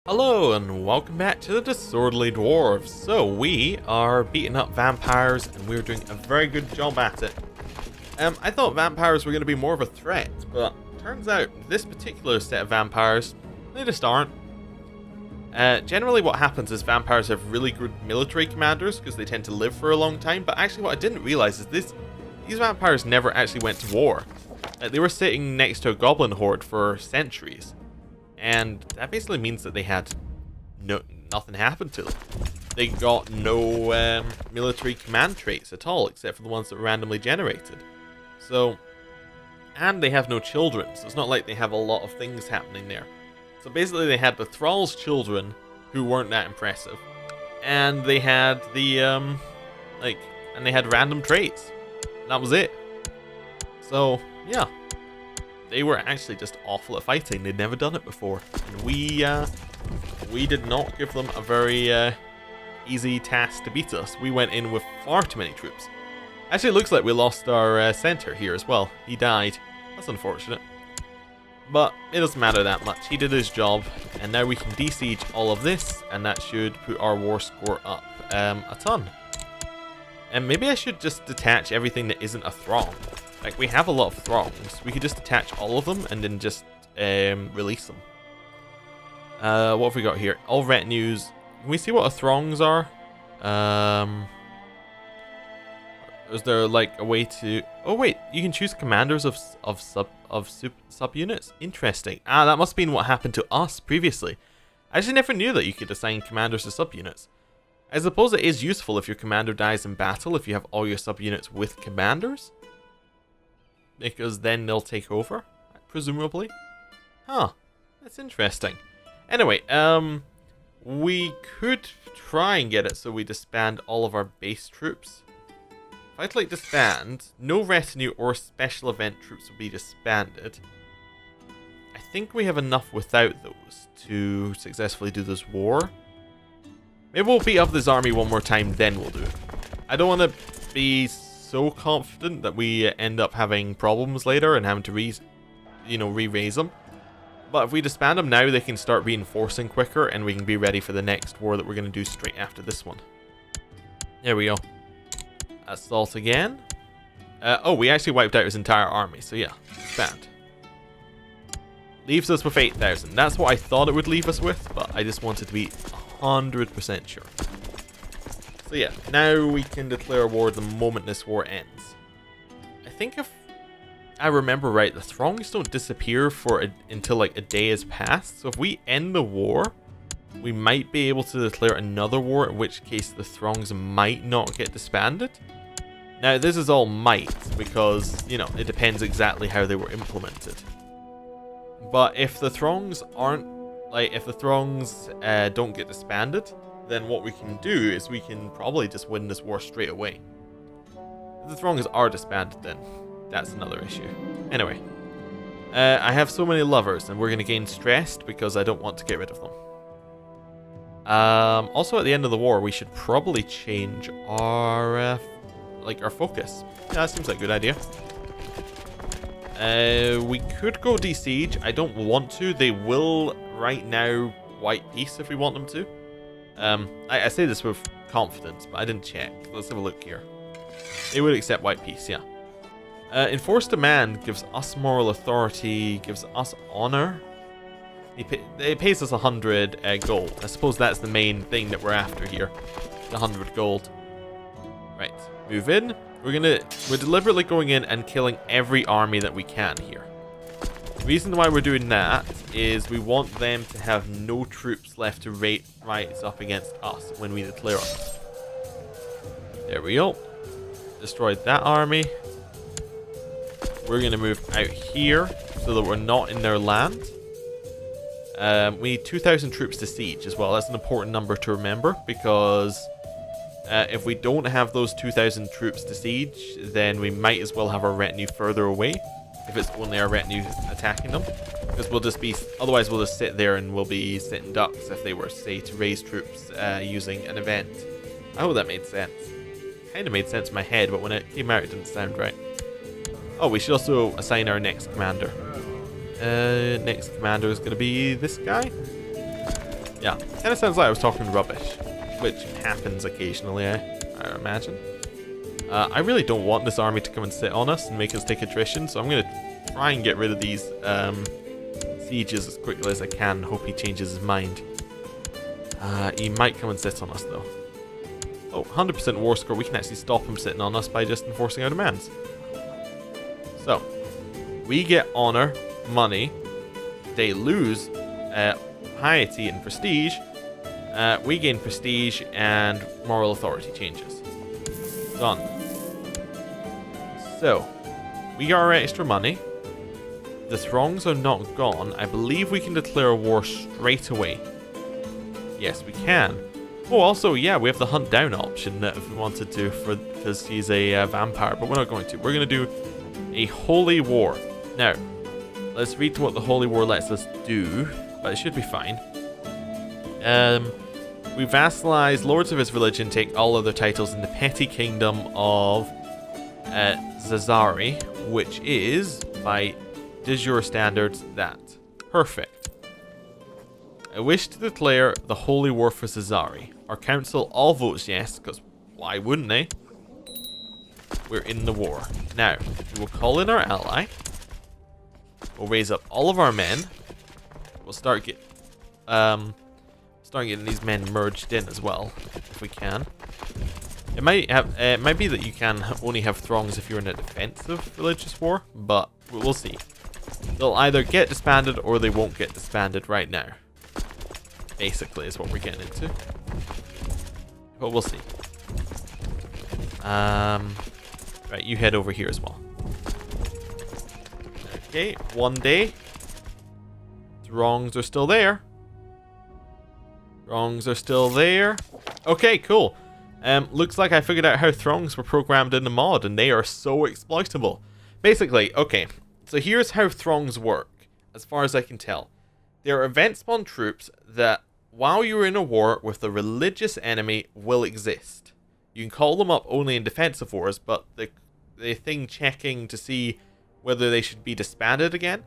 Hello and welcome back to the Disorderly Dwarves. So we are beating up vampires and we're doing a very good job at it. I thought vampires were going to be more of a threat, but turns out this particular set of vampires, they just aren't. Generally what happens is vampires have really good military commanders because they tend to live for a long time, but actually what I didn't realize is these vampires never actually went to war. They were sitting next to a goblin horde for centuries. And that basically means that they had nothing happened to them. They got no military command traits at all, except for the ones that were randomly generated. So, and they have no children, so it's not like they have a lot of things happening there. So basically they had the thralls' children, who weren't that impressive. And they had the, and they had random traits. And that was it. So, yeah. They were actually just awful at fighting. They'd never done it before. And we did not give them a very easy task to beat us. We went in with far too many troops. Actually, it looks like we lost our center here as well. He died. That's unfortunate. But it doesn't matter that much. He did his job. And now we can de-siege all of this. And that should put our war score up a ton. And maybe I should just detach everything that isn't a throng. Like, we have a lot of throngs. We could just attach all of them and then just release them. What have we got here? All retinues. Can we see what a throngs are? Is there like a way to... Oh wait, you can choose commanders of subunits. Interesting. Ah, that must have been what happened to us previously. I actually never knew that you could assign commanders to subunits. I suppose it is useful if your commander dies in battle if you have all your subunits with commanders. Because then they'll take over, presumably. Huh, that's interesting. Anyway, we could try and get it so we disband all of our base troops. If I click disband, no retinue or special event troops will be disbanded. I think we have enough without those to successfully do this war. Maybe we'll beat up this army one more time, then we'll do it. I don't want to be so confident that we end up having problems later and having to re-raise them. But if we disband them now, they can start reinforcing quicker and we can be ready for the next war that we're going to do straight after this one. There we go. Assault again. Oh, we actually wiped out his entire army, so yeah, disband. Leaves us with 8,000. That's what I thought it would leave us with, but I just wanted to be 100% sure. So yeah, now we can declare war the moment this war ends. I think if I remember right, the throngs don't disappear until like a day has passed. So if we end the war, we might be able to declare another war, in which case the throngs might not get disbanded. Now this is all might, because, you know, it depends exactly how they were implemented. But if the throngs don't get disbanded, then what we can do is we can probably just win this war straight away. If the throngs are disbanded, then that's another issue. Anyway, I have so many lovers, and we're going to gain stressed because I don't want to get rid of them. Also, at the end of the war, we should probably change our focus. Yeah, that seems like a good idea. We could go de-siege. I don't want to. They will right now white peace if we want them to. I say this with confidence, but I didn't check. Let's have a look here. They would accept white peace, yeah. Enforced demand gives us moral authority, gives us honor. It pays us 100 gold. I suppose that's the main thing that we're after here. The 100 gold. Right, move in. We're deliberately going in and killing every army that we can here. The reason why we're doing that is we want them to have no troops left to rise up against us when we declare them. There we go. Destroyed that army. We're going to move out here so that we're not in their land. We need 2,000 troops to siege as well. That's an important number to remember because if we don't have those 2,000 troops to siege, then we might as well have our retinue further away. If it's only our retinue attacking them, because otherwise we'll just sit there and we'll be sitting ducks if they were, say, to raise troops using an event. I hope that made sense. Kind of made sense in my head, but when it came out it didn't sound right. Oh, we should also assign our next commander. Next commander is going to be this guy. Yeah, kind of sounds like I was talking rubbish, which happens occasionally, I imagine. I really don't want this army to come and sit on us and make us take attrition, so I'm going to try and get rid of these sieges as quickly as I can. Hope he changes his mind. He might come and sit on us, though. Oh, 100% war score. We can actually stop him sitting on us by just enforcing our demands. So, we get honor, money. They lose piety and prestige. We gain prestige and moral authority changes. Done. So, we got our extra money. The throngs are not gone. I believe we can declare a war straight away. Yes, we can. Oh, also, yeah, we have the hunt down option if we wanted to, because he's a vampire, but we're not going to. We're going to do a holy war. Now, let's read what the holy war lets us do, but it should be fine. We vassalize lords of his religion, take all other titles in the petty kingdom of Zazari, which is, by de jure standards, that. Perfect. I wish to declare the holy war for Zazari. Our council all votes yes, because why wouldn't they? We're in the war. Now, we will call in our ally. We'll raise up all of our men. We'll start getting these men merged in as well, if we can. It might be that you can only have throngs if you're in a defensive religious war, but we'll see. They'll either get disbanded or they won't get disbanded right now. Basically, is what we're getting into. But we'll see. Right, you head over here as well. Okay, one day. Throngs are still there. Throngs are still there. Okay, cool. Looks like I figured out how throngs were programmed in the mod, and they are so exploitable. Basically, okay, so here's how throngs work, as far as I can tell. They are event spawn troops that, while you're in a war with a religious enemy, will exist. You can call them up only in defensive wars, but the thing checking to see whether they should be disbanded again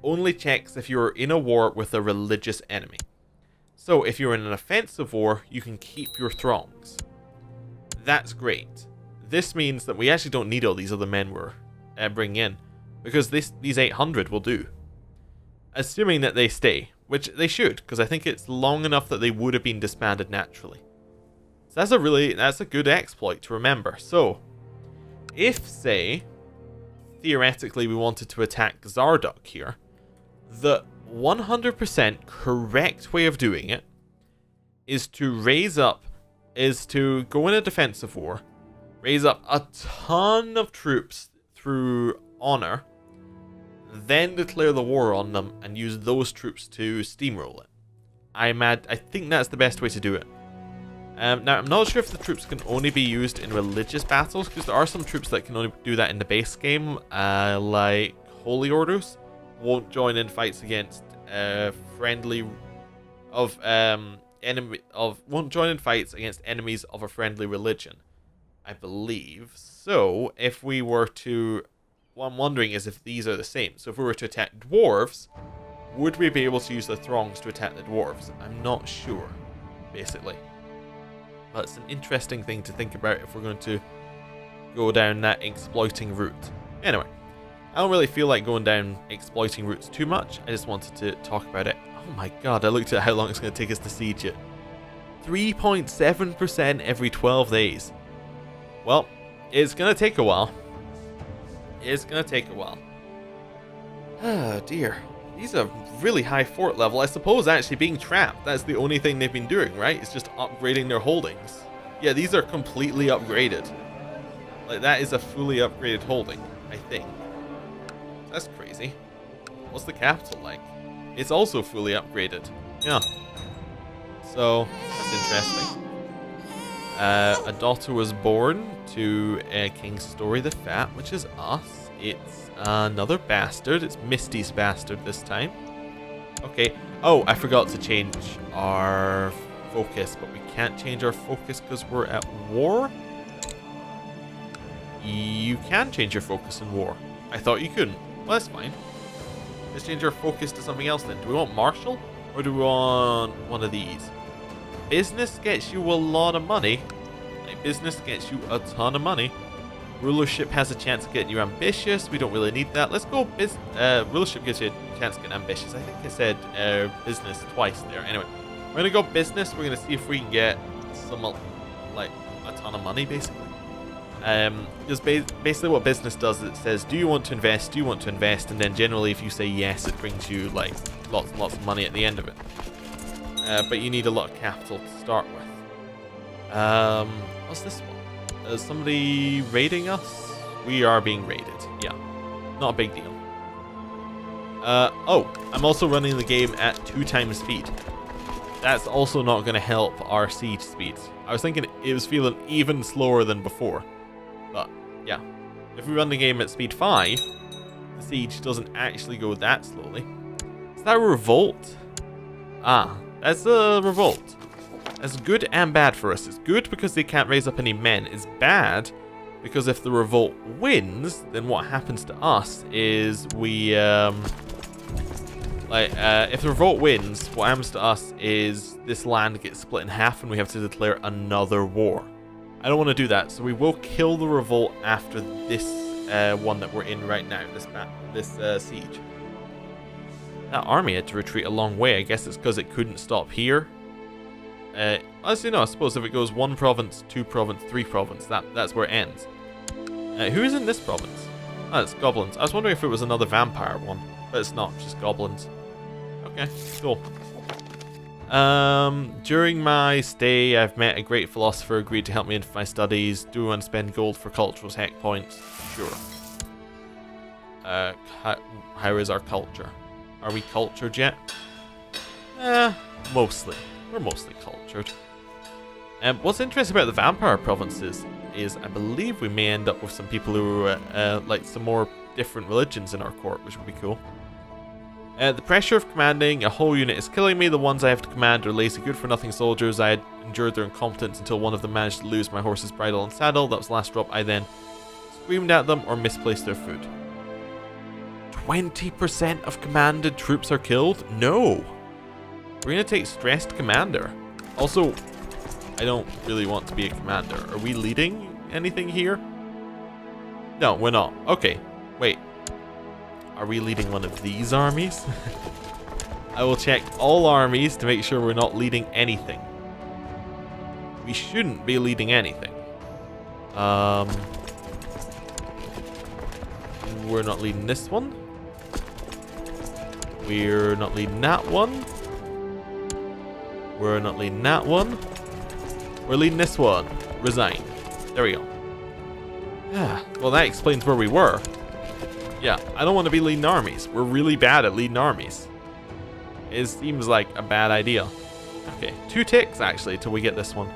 only checks if you're in a war with a religious enemy. So if you're in an offensive war, you can keep your throngs. That's great. This means that we actually don't need all these other men we're bringing in, because these 800 will do. Assuming that they stay, which they should, because I think it's long enough that they would have been disbanded naturally. So that's a good exploit to remember. So, if, say, theoretically we wanted to attack Zarduk here, the 100% correct way of doing it is to go in a defensive war, raise up a ton of troops through honor, then declare the war on them and use those troops to steamroll it. I think that's the best way to do it. Now, I'm not sure if the troops can only be used in religious battles, because there are some troops that can only do that in the base game, like Holy Orders won't join in fights against won't join in fights against enemies of a friendly religion, I believe. So, if we were to, what I'm wondering is if these are the same. So, if we were to attack dwarves, would we be able to use the throngs to attack the dwarves? I'm not sure, basically. But it's an interesting thing to think about if we're going to go down that exploiting route. Anyway, I don't really feel like going down exploiting routes too much. I just wanted to talk about it. Oh my god, I looked at how long it's going to take us to siege it. 3.7% every 12 days. Well, it's going to take a while. It's going to take a while. Oh dear. These are really high fort level. I suppose actually being trapped, that's the only thing they've been doing, right? It's just upgrading their holdings. Yeah, these are completely upgraded. Like, that is a fully upgraded holding, I think. That's crazy. What's the capital like? It's also fully upgraded. Yeah. So, that's interesting. A daughter was born to King Story the Fat, which is us. It's another bastard. It's Misty's bastard this time. Okay. Oh, I forgot to change our focus, but we can't change our focus because we're at war? You can change your focus in war. I thought you couldn't. Well, that's fine. Let's change our focus to something else then. Do we want martial? Or do we want one of these? Business gets you a lot of money. Like, business gets you a ton of money. Rulership has a chance of getting you ambitious. We don't really need that. Let's go rulership gives you a chance of getting ambitious. I think I said business twice there. Anyway, we're going to go business. We're going to see if we can get some, like, a ton of money, basically. Just basically what business does is it says, do you want to invest? Do you want to invest? And then generally if you say yes, it brings you, like, lots and lots of money at the end of it. But you need a lot of capital to start with. What's this one? Is somebody raiding us? We are being raided. Yeah. Not a big deal. Oh, I'm also running the game at 2 times speed. That's also not going to help our siege speed. I was thinking it was feeling even slower than before. But, yeah. If we run the game at speed 5, the siege doesn't actually go that slowly. Is that a revolt? Ah, that's a revolt. That's good and bad for us. It's good because they can't raise up any men. It's bad because if the revolt wins, then what happens to us is we, if the revolt wins, what happens to us is this land gets split in half and we have to declare another war. I don't want to do that, so we will kill the revolt after this one that we're in right now, this siege. That army had to retreat a long way. I guess it's because it couldn't stop here. As you know, I suppose if it goes 1 province, 2 province, 3 province, that's where it ends. Who is in this province? Oh, it's goblins. I was wondering if it was another vampire one, but it's not, just goblins. Okay, cool. During my stay, I've met a great philosopher who agreed to help me in my studies. Do I want to spend gold for cultural tech points? Sure. How is our culture? Are we cultured yet? Mostly. We're mostly cultured. What's interesting about the vampire provinces is I believe we may end up with some people who like some more different religions in our court, which would be cool. The pressure of commanding a whole unit is killing me. The ones I have to command are lazy, good-for-nothing soldiers. I had endured their incompetence until one of them managed to lose my horse's bridle and saddle. That was the last drop. I then screamed at them or misplaced their food. 20% of commanded troops are killed? No! We're going to take stressed commander. Also, I don't really want to be a commander. Are we leading anything here? No, we're not. Okay, wait. Are we leading one of these armies? I will check all armies to make sure we're not leading anything. We shouldn't be leading anything. We're not leading this one. We're not leading that one. We're not leading that one. We're leading this one. Resign. There we go. Well, that explains where we were. Yeah, I don't want to be leading armies. We're really bad at leading armies. It seems like a bad idea. Okay, 2 ticks actually till we get this one.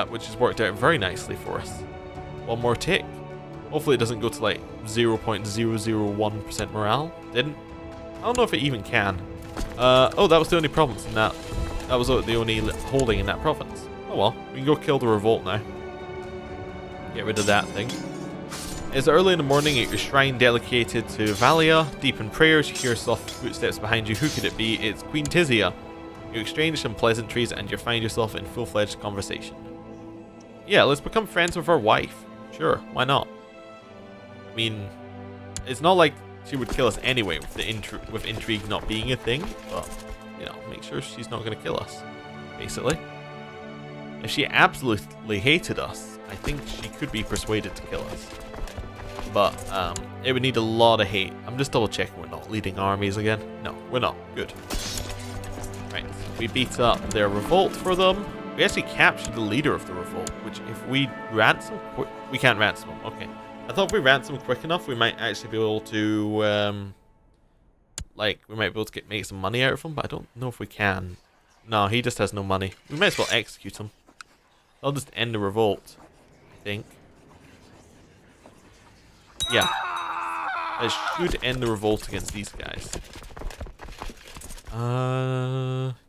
Which has worked out very nicely for us. 1 more tick. Hopefully it doesn't go to like 0.001% morale. Didn't. I don't know if it even can. Oh, that was the only province in that. That was the only holding in that province. Oh well, we can go kill the revolt now. Get rid of that thing. It's early in the morning at your shrine dedicated to Valia. Deep in prayers, you hear soft footsteps behind you. Who could it be? It's Queen Tizia. You exchange some pleasantries and you find yourself in full-fledged conversation. Yeah, let's become friends with our wife. Sure, why not? I mean, it's not like she would kill us anyway with intrigue not being a thing, but, you know, make sure she's not going to kill us, basically. If she absolutely hated us, I think she could be persuaded to kill us. But it would need a lot of hate. I'm just double checking we're not leading armies again. No, we're not. Good. Right, we beat up their revolt for them. We actually captured the leader of the revolt, which if we ransom... We can't ransom him. Okay. I thought if we ransom quick enough, we might actually be able to... we might be able to make some money out of him, but I don't know if we can. No, he just has no money. We might as well execute him. I'll just end the revolt, I think. Yeah. I should end the revolt against these guys.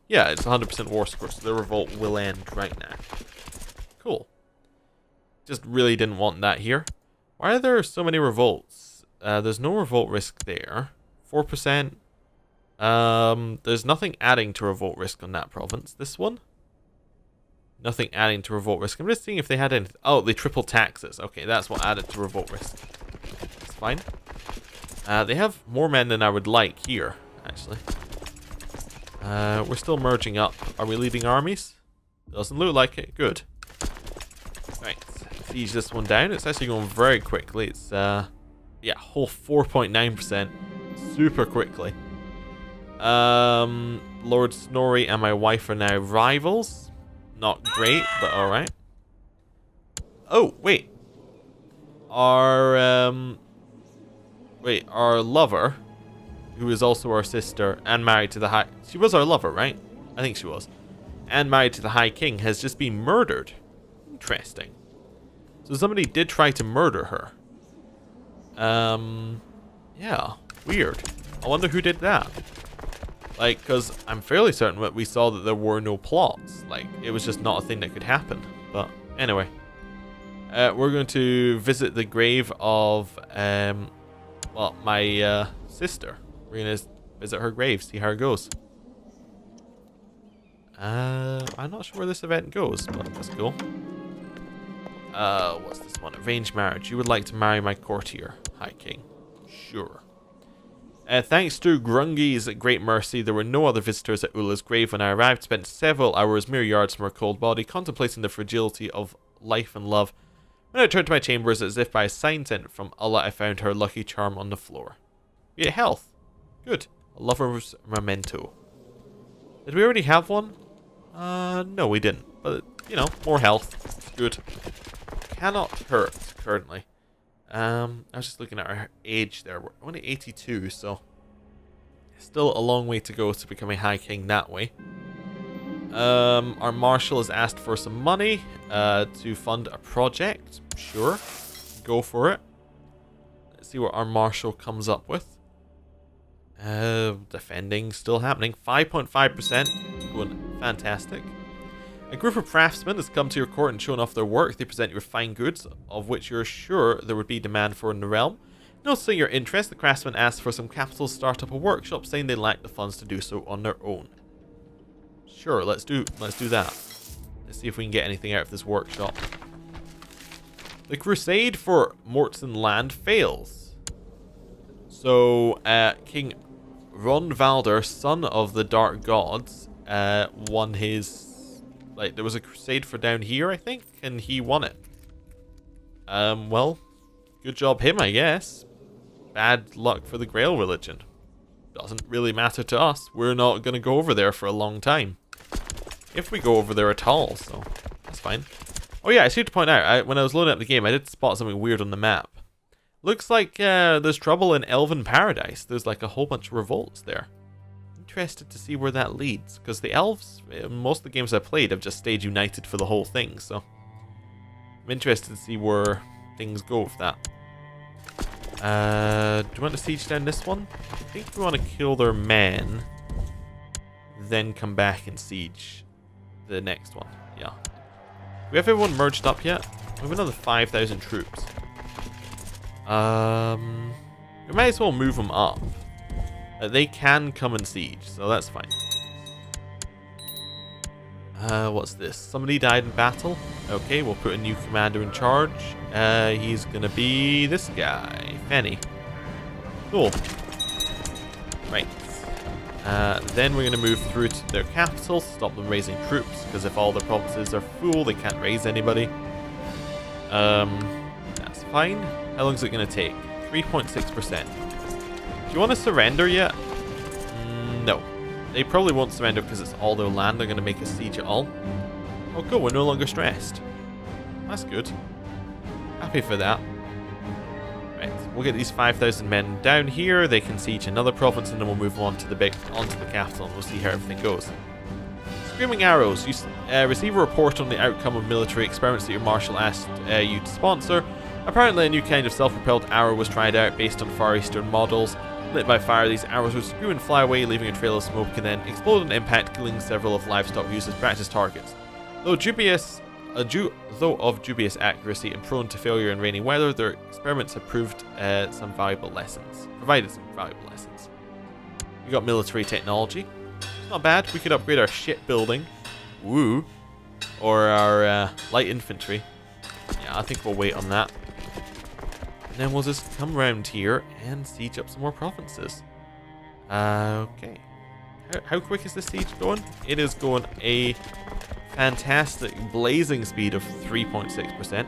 Yeah, it's 100% war score, so the revolt will end right now. Cool. Just really didn't want that here. Why are there so many revolts? There's no revolt risk there. 4%. There's nothing adding to revolt risk on that province. This one? Nothing adding to revolt risk. I'm just seeing if they had anything. Oh, they triple taxes. Okay, that's what added to revolt risk. That's fine. They have more men than I would like here, actually. We're still merging up. Are we leading armies? Doesn't look like it. Good. Right. Siege this one down. It's actually going very quickly. It's, yeah, whole 4.9%. Super quickly. Lord Snorri and my wife are now rivals. Not great, but alright. Oh, wait. Our lover, who is also our sister and married to the High... She was our lover, right? I think she was. And married to the High King, has just been murdered. Interesting. So somebody did try to murder her. Yeah, weird. I wonder who did that. Like, because I'm fairly certain that we saw that there were no plots. Like, it was just not a thing that could happen. But anyway, we're going to visit the grave of, well, my sister. We're going to visit her grave, see how it goes. I'm not sure where this event goes, but that's cool. What's this one? Arranged marriage. You would like to marry my courtier, High King. Sure. Thanks to Grungi's great mercy, there were no other visitors at Ula's grave when I arrived. Spent several hours mere yards from her cold body, contemplating the fragility of life and love. When I returned to my chambers, as if by a sign sent from Allah, I found her lucky charm on the floor. Be it health. Good. A lover's memento. Did we already have one? No, we didn't. But, you know, more health. Good. Cannot hurt, currently. I was just looking at our age there. We're only 82, so still a long way to go to becoming High King that way. Our Marshal has asked for some money to fund a project. Sure. Go for it. Let's see what our Marshal comes up with. Defending still happening. 5.5%. Going fantastic. A group of craftsmen has come to your court and shown off their work. They present you with fine goods, of which you're sure there would be demand for in the realm. Noticing your interest, the craftsmen asked for some capital to start up a workshop, saying they lack the funds to do so on their own. Sure, let's do that. Let's see if we can get anything out of this workshop. The crusade for Mortson land fails. So, King Ronvalder, son of the Dark Gods, won his... Like, there was a crusade for down here, I think, and he won it. Well, good job him, I guess. Bad luck for the Grail religion. Doesn't really matter to us. We're not going to go over there for a long time. If we go over there at all, so that's fine. Oh yeah, I should point out, when I was loading up the game, I did spot something weird on the map. Looks like there's trouble in Elven Paradise. There's like a whole bunch of revolts there. Interested to see where that leads, because the elves, most of the games I've played have just stayed united for the whole thing, so I'm interested to see where things go with that. Do you want to siege down this one? I think we want to kill their men, then come back and siege the next one. Yeah. Do we have everyone merged up yet? We have another 5,000 troops. We might as well move them up. They can come and siege, so that's fine. What's this? Somebody died in battle? Okay, we'll put a new commander in charge. He's gonna be this guy, Fenny. Cool. Right. Then we're gonna move through to their capital, stop them raising troops, because if all their provinces are full, they can't raise anybody. That's fine. How long is it gonna take? 3.6%. Do you want to surrender yet? No. They probably won't surrender because it's all their land. They're going to make a siege at all. Oh, cool. We're no longer stressed. That's good. Happy for that. Right. We'll get these 5,000 men down here. They can siege another province, and then we'll move on to the capital, and we'll see how everything goes. Screaming Arrows. You receive a report on the outcome of military experiments that your marshal asked you to sponsor. Apparently, a new kind of self-propelled arrow was tried out based on Far Eastern models. Lit by fire, these arrows would screw and fly away, leaving a trail of smoke, and then explode on impact, killing several of livestock used as practice targets. Though of dubious accuracy and prone to failure in rainy weather, their experiments have provided some valuable lessons. We got military technology. It's not bad. We could upgrade our shipbuilding. Woo. Or our light infantry. Yeah, I think we'll wait on that. And then we'll just come around here and siege up some more provinces. Okay. How quick is this siege going? It is going a fantastic blazing speed of 3.6%.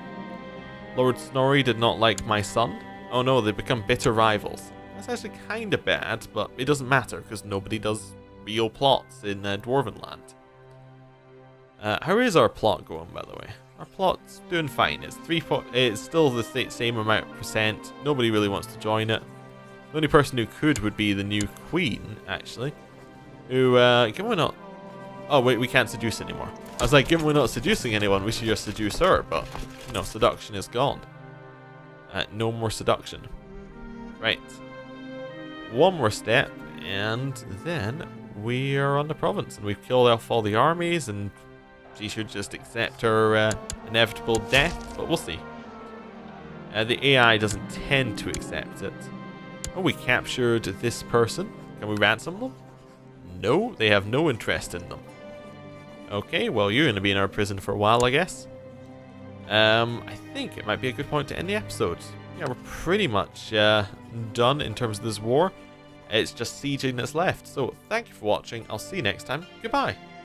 Lord Snorri did not like my son. Oh no, they become bitter rivals. That's actually kind of bad, but it doesn't matter because nobody does real plots in Dwarven land. How is our plot going, by the way? Our plot's doing fine. It's still the same amount of percent. Nobody really wants to join it. The only person who could would be the new queen, actually. Who, given we're not... Oh, wait, we can't seduce anymore. I was like, given we're not seducing anyone, we should just seduce her, but, you know, seduction is gone. No more seduction. Right. One more step, and then we are on the province, and we've killed off all the armies, and she should just accept her inevitable death, but we'll see. The AI doesn't tend to accept it. Oh, we captured this person. Can we ransom them? No, they have no interest in them. Okay, well, you're going to be in our prison for a while, I guess. I think it might be a good point to end the episode. Yeah, we're pretty much done in terms of this war. It's just sieging that's left. So, thank you for watching. I'll see you next time. Goodbye.